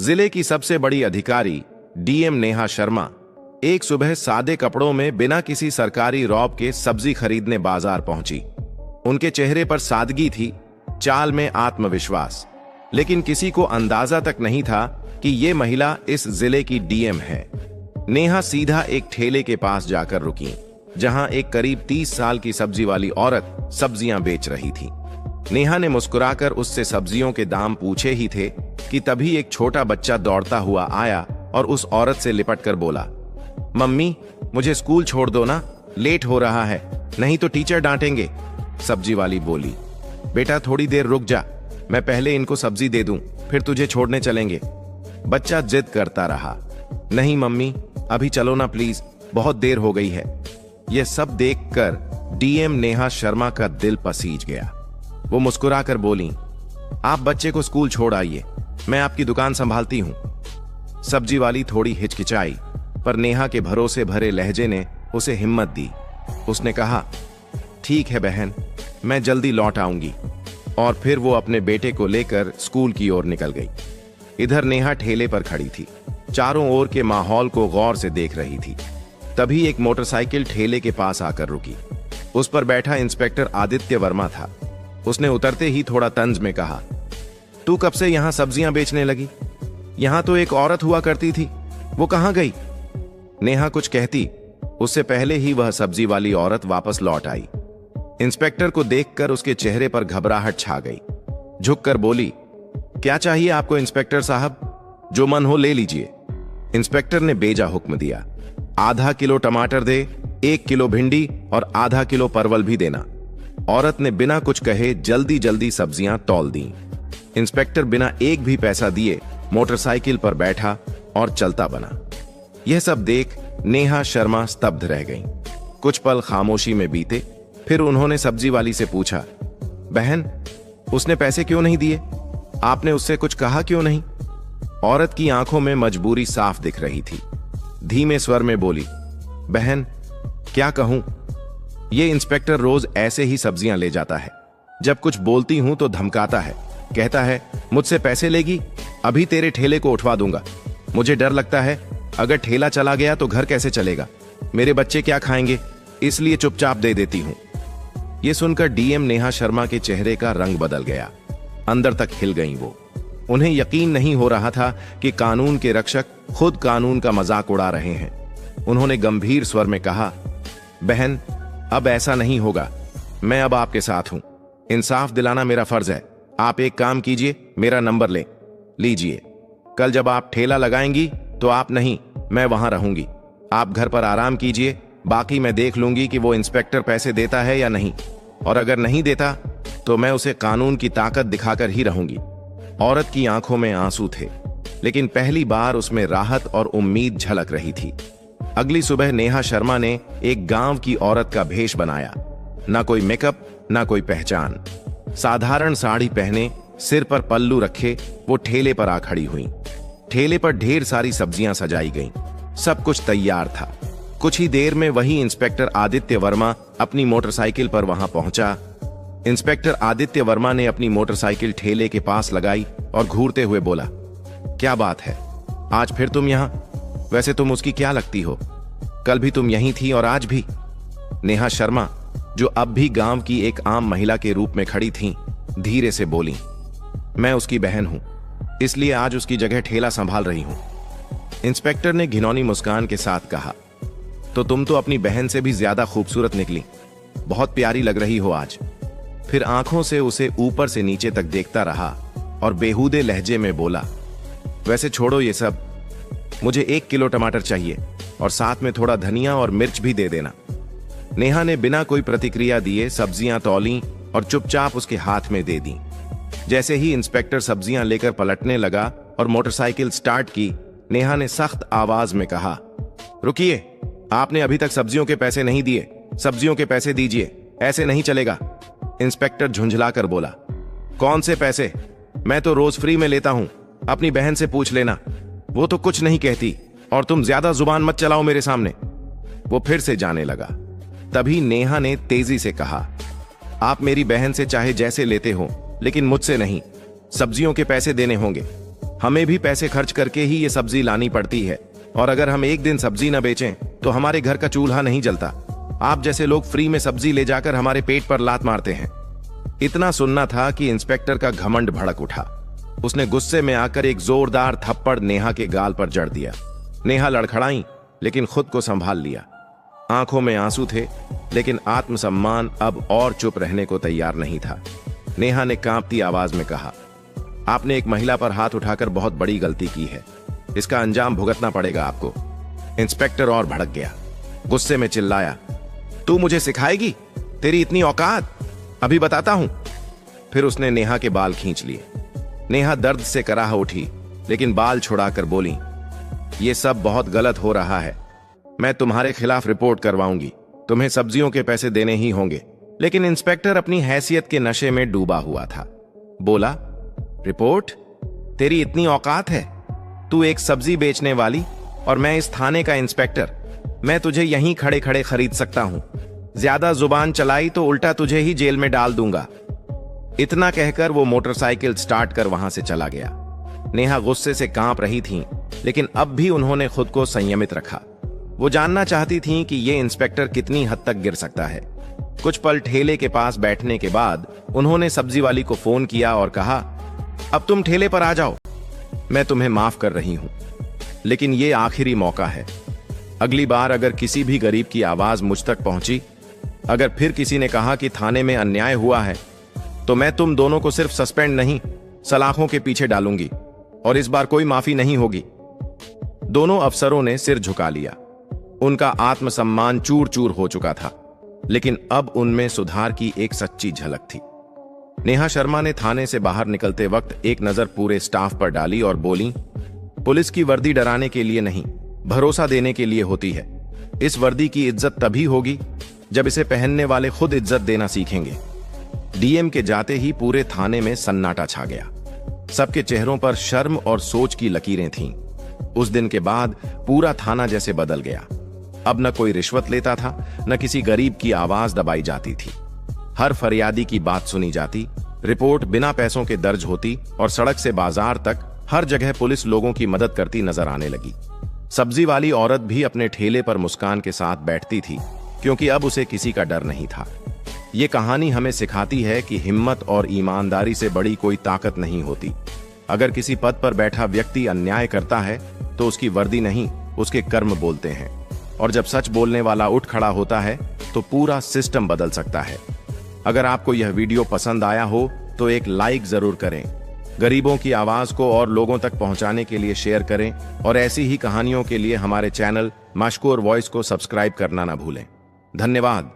जिले की सबसे बड़ी अधिकारी डीएम नेहा शर्मा एक सुबह सादे कपड़ों में बिना किसी सरकारी रौब के सब्जी खरीदने बाजार पहुंची। उनके चेहरे पर सादगी थी, चाल में आत्मविश्वास, लेकिन किसी को अंदाजा तक नहीं था कि ये महिला इस जिले की डीएम है। नेहा सीधा एक ठेले के पास जाकर रुकी, जहां एक करीब 30 साल की सब्जी वाली औरत सब्जियां बेच रही थी। नेहा ने मुस्कुराकर उससे सब्जियों के दाम पूछे ही थे कि तभी एक छोटा बच्चा दौड़ता हुआ आया और उस औरत से लिपटकर बोला, मम्मी मुझे स्कूल छोड़ दो ना, लेट हो रहा है, नहीं तो टीचर डांटेंगे। सब्जी वाली बोली, बेटा थोड़ी देर रुक जा, मैं पहले इनको सब्जी दे दूं, फिर तुझे छोड़ने चलेंगे। बच्चा जिद करता रहा, नहीं मम्मी अभी चलो ना प्लीज, बहुत देर हो गई है। यह सब देखकर डीएम नेहा शर्मा का दिल पसीज गया। वो मुस्कुराकर बोली, आप बच्चे को स्कूल छोड़ आइए, मैं आपकी दुकान संभालती हूं। सब्जी वाली थोड़ी हिचकिचाई, पर नेहा के भरोसे भरे लहजे ने उसे हिम्मत दी। उसने कहा, ठीक है बहन, मैं जल्दी लौट आऊंगी। और फिर वो अपने बेटे को लेकर स्कूल की ओर निकल गई। इधर नेहा ठेले पर खड़ी थी, चारों ओर के माहौल को गौर से देख रही थी। तभी एक मोटरसाइकिल ठेले के पास आकर रुकी। उस पर बैठा इंस्पेक्टर आदित्य वर्मा था। उसने उतरते ही थोड़ा तंज में कहा, तू कब से यहां सब्जियां बेचने लगी? यहां तो एक औरत हुआ करती थी, वो कहां गई? नेहा कुछ कहती, उससे पहले ही वह सब्जी वाली औरत वापस लौट आई। इंस्पेक्टर को देखकर उसके चेहरे पर घबराहट छा गई। झुककर बोली, क्या चाहिए आपको इंस्पेक्टर साहब? जो मन हो ले लीजिए। इंस्पेक्टर ने बेजा हुक्म दिया, आधा किलो टमाटर दे, 1 किलो भिंडी और आधा किलो परवल भी देना। औरत ने बिना कुछ कहे जल्दी जल्दी सब्जियां तौल दी। इंस्पेक्टर बिना एक भी पैसा दिए मोटरसाइकिल पर बैठा और चलता बना। यह सब देख नेहा शर्मा स्तब्ध रह गईं। कुछ पल खामोशी में बीते, फिर उन्होंने सब्जी वाली से पूछा, बहन उसने पैसे क्यों नहीं दिए? आपने उससे कुछ कहा क्यों नहीं? औरत की आंखों में मजबूरी साफ दिख रही थी। धीमे स्वर में बोली, बहन क्या कहूं, ये इंस्पेक्टर रोज ऐसे ही सब्जियां ले जाता है। जब कुछ बोलती हूं तो धमकाता है, कहता है मुझसे पैसे लेगी, अभी तेरे ठेले को उठवा दूंगा। मुझे डर लगता है, अगर ठेला चला गया तो घर कैसे चलेगा, मेरे बच्चे क्या खाएंगे, इसलिए चुपचाप दे देती हूं। यह सुनकर डीएम नेहा शर्मा के चेहरे का रंग बदल गया, अंदर तक हिल गईं वो। उन्हें यकीन नहीं हो रहा था कि कानून के रक्षक खुद कानून का मजाक उड़ा रहे हैं। उन्होंने गंभीर स्वर में कहा, बहन अब ऐसा नहीं होगा, मैं अब आपके साथ हूं, इंसाफ दिलाना मेरा फर्ज है। आप एक काम कीजिए, मेरा नंबर लीजिए। कल जब आप ठेला लगाएंगी तो आप नहीं, मैं वहां रहूंगी। आप घर पर आराम कीजिए, बाकी मैं देख लूंगी कि वो इंस्पेक्टर पैसे देता है या नहीं, और अगर नहीं देता तो मैं उसे कानून की ताकत दिखाकर ही रहूंगी। औरत की आंखों में आंसू थे, लेकिन पहली बार उसमें राहत और उम्मीद झलक रही थी। अगली सुबह नेहा शर्मा ने एक गांव की औरत का भेष बनाया। ना कोई मेकअप, ना कोई पहचान। साधारण साड़ी पहने, सिर पर पल्लू रखे वो ठेले पर आ खड़ी हुई। ठेले पर ढेर सारी सब्जियां सजाई गईं। सब कुछ तैयार था। कुछ ही देर में वही इंस्पेक्टर आदित्य वर्मा अपनी मोटरसाइकिल पर वहां पहुंचा। इंस्पेक्टर आदित्य वर्मा ने अपनी मोटरसाइकिल ठेले के पास लगाई और घूरते हुए बोला, क्या बात है, आज फिर तुम यहां? वैसे तुम उसकी क्या लगती हो? कल भी तुम यहीं थी और आज भी। नेहा शर्मा, जो अब भी गांव की एक आम महिला के रूप में खड़ी थीं, धीरे से बोली, मैं उसकी बहन हूं, इसलिए आज उसकी जगह ठेला संभाल रही हूं। इंस्पेक्टर ने घिनौनी मुस्कान के साथ कहा, तो तुम तो अपनी बहन से भी ज्यादा खूबसूरत निकली, बहुत प्यारी लग रही हो आज। फिर आंखों से उसे ऊपर से नीचे तक देखता रहा और बेहूदे लहजे में बोला, वैसे छोड़ो ये सब, मुझे 1 किलो टमाटर चाहिए और साथ में थोड़ा धनिया और मिर्च भी दे देना। नेहा ने बिना कोई प्रतिक्रिया दिए सब्जियां तौली और चुपचाप उसके हाथ में दे दी। जैसे ही इंस्पेक्टर सब्जियां लेकर पलटने लगा और मोटरसाइकिल स्टार्ट की, नेहा ने सख्त आवाज में कहा, रुकिए, आपने अभी तक सब्जियों के पैसे नहीं दिए, सब्जियों के पैसे दीजिए, ऐसे नहीं चलेगा। इंस्पेक्टर झुंझलाकर बोला, कौन से पैसे? मैं तो रोज फ्री में लेता हूं, अपनी बहन से पूछ लेना, वो तो कुछ नहीं कहती, और तुम ज्यादा जुबान मत चलाओ मेरे सामने। वो फिर से जाने लगा। तभी नेहा ने तेजी से कहा, आप मेरी बहन से चाहे जैसे लेते हो, लेकिन मुझसे नहीं, सब्जियों के पैसे देने होंगे। हमें भी पैसे खर्च करके ही ये सब्जी लानी पड़ती है, और अगर हम एक दिन सब्जी न बेचें तो हमारे घर का चूल्हा नहीं जलता। आप जैसे लोग फ्री में सब्जी ले जाकर हमारे पेट पर लात मारते हैं। इतना सुनना था कि इंस्पेक्टर का घमंड भड़क उठा। उसने गुस्से में आकर एक जोरदार थप्पड़ नेहा के गाल पर जड़ दिया। नेहा लड़खड़ाई, लेकिन खुद को संभाल लिया। आंखों में आंसू थे, लेकिन आत्मसम्मान अब और चुप रहने को तैयार नहीं था। नेहा ने कांपती आवाज में कहा, आपने एक महिला पर हाथ उठाकर बहुत बड़ी गलती की है। इसका अंजाम भुगतना पड़ेगा आपको। इंस्पेक्टर और भड़क गया, गुस्से में चिल्लाया, तू मुझे सिखाएगी? तेरी इतनी औकात? अभी बताता हूं। फिर उसने नेहा के बाल खींच लिए। नेहा दर्द से कराह उठी, लेकिन बाल छुड़ाकर बोली, ये सब बहुत गलत हो रहा है। मैं तुम्हारे खिलाफ रिपोर्ट करवाऊंगी। तुम्हें सब्जियों के पैसे देने ही होंगे। लेकिन इंस्पेक्टर अपनी हैसियत के नशे में डूबा हुआ था। बोला, रिपोर्ट? तेरी इतनी औकात है? तू एक सब्जी बेचने वाली और मैं इस थाने का इंस्पेक्टर। मैं तुझे यहीं खड़े खड़े खरीद सकता हूं। ज्यादा जुबान चलाई तो उल्टा तुझे ही जेल में डाल दूंगा। इतना कहकर वो मोटरसाइकिल स्टार्ट कर वहां से चला गया। नेहा गुस्से से कांप रही थीं, लेकिन अब भी उन्होंने खुद को संयमित रखा। वो जानना चाहती थीं कि ये इंस्पेक्टर कितनी हद तक गिर सकता है। कुछ पल ठेले के पास बैठने के बाद उन्होंने सब्जी वाली को फोन किया और कहा, अब तुम ठेले पर आ जाओ। मैं तुम्हें माफ कर रही हूं, लेकिन ये आखिरी मौका है। अगली बार अगर किसी भी गरीब की आवाज मुझ तक पहुंची, अगर फिर किसी ने कहा कि थाने में अन्याय हुआ है, तो मैं तुम दोनों को सिर्फ सस्पेंड नहीं, सलाखों के पीछे डालूंगी, और इस बार कोई माफी नहीं होगी। दोनों अफसरों ने सिर झुका लिया। उनका आत्मसम्मान चूर चूर हो चुका था, लेकिन अब उनमें सुधार की एक सच्ची झलक थी। नेहा शर्मा ने थाने से बाहर निकलते वक्त एक नजर पूरे स्टाफ पर डाली और बोली, पुलिस की वर्दी डराने के लिए नहीं, भरोसा देने के लिए होती है। इस वर्दी की इज्जत तभी होगी जब इसे पहनने वाले खुद इज्जत देना सीखेंगे। डीएम के जाते ही पूरे थाने में सन्नाटा छा गया। सबके चेहरों पर शर्म और सोच की लकीरें थीं। उस दिन के बाद पूरा थाना जैसे बदल गया। अब न कोई रिश्वत लेता था, न किसी गरीब की आवाज दबाई जाती थी। हर फरियादी की बात सुनी जाती, रिपोर्ट बिना पैसों के दर्ज होती, और सड़क से बाजार तक हर जगह पुलिस लोगों की मदद करती नजर आने लगी। सब्जी वाली औरत भी अपने ठेले पर मुस्कान के साथ बैठती थी, क्योंकि अब उसे किसी का डर नहीं था। ये कहानी हमें सिखाती है कि हिम्मत और ईमानदारी से बड़ी कोई ताकत नहीं होती। अगर किसी पद पर बैठा व्यक्ति अन्याय करता है तो उसकी वर्दी नहीं, उसके कर्म बोलते हैं। और जब सच बोलने वाला उठ खड़ा होता है तो पूरा सिस्टम बदल सकता है। अगर आपको यह वीडियो पसंद आया हो तो एक लाइक जरूर करें। गरीबों की आवाज को और लोगों तक पहुंचाने के लिए शेयर करें, और ऐसी ही कहानियों के लिए हमारे चैनल मशकूर वॉइस को सब्सक्राइब करना ना भूलें। धन्यवाद।